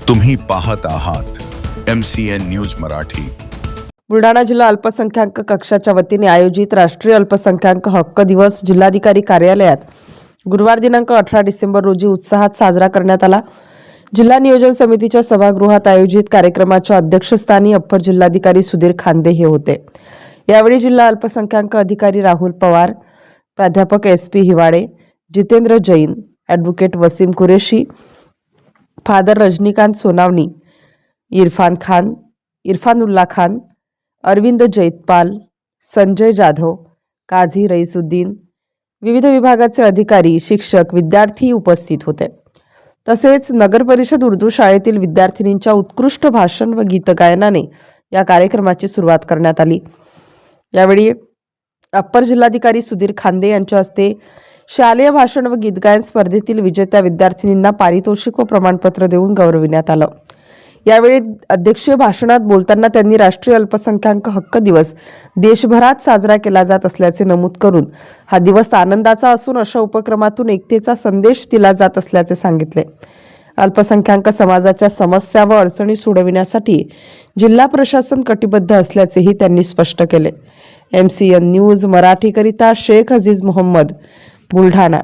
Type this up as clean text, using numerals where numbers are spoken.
तुम्ही पाहत आहात MCN न्यूज मराठी। बुलढाणा जिल्हा अल्पसंख्याक कक्षाच्या वतीने आयोजित राष्ट्रीय अल्पसंख्याक हक्क दिवस जिल्हाधिकारी कार्यालयात गुरुवार दिनांक 18 डिसेंबर रोजी उत्साहात साजरा करण्यात आला। जिल्हा नियोजन समितीच्या सभागृहात आयोजित कार्यक्रमाच्या अध्यक्षस्थानी अप्पर जिल्हाधिकारी सुधीर खांदे हे होते। यावेळी जिल्हा अल्पसंख्याक अधिकारी राहुल पवार, प्राध्यापक SP Hiwade, Jitendra Jain, advocate Wasim Qureshi, father Rajinikanth Sonawane, Irfanullah Khan, Arvind Jaitpal, Sanjay Jadhav, Qazi Raisuddin, विविध विभागाचे अधिकारी, शिक्षक, विद्यार्थी उपस्थित होते। तसेच नगर परिषद उर्दू शाळेतील विद्यार्थिनींच्या उत्कृष्ट भाषण व गीतगायनाने या कार्यक्रमाची सुरुवात करण्यात आली। यावेळी अप्पर जिल्हाधिकारी सुधीर खांदे यांच्या हस्ते शालेय भाषण व गीतगायन स्पर्धेतील विजेत्या विद्यार्थिनींना पारितोषिक व प्रमाणपत्र देऊन गौरविण्यात आलं। यावेळी अध्यक्षीय भाषणात बोलताना त्यांनी राष्ट्रीय अल्पसंख्याक हक्क दिवस देशभरात साजरा केला जात असल्याचे नमूद करून हा दिवस आनंदाचा असून अशा उपक्रमातून एकतेचा संदेश दिला जात असल्याचे सांगितले। अल्पसंख्याक समाजाच्या समस्या व अडचणी सोडविण्यासाठी जिल्हा प्रशासन कटिबद्ध असल्याचेही त्यांनी स्पष्ट केले। MCN न्यूज मराठीकरिता शेख अजीज मोहम्मद, बुलढाणा।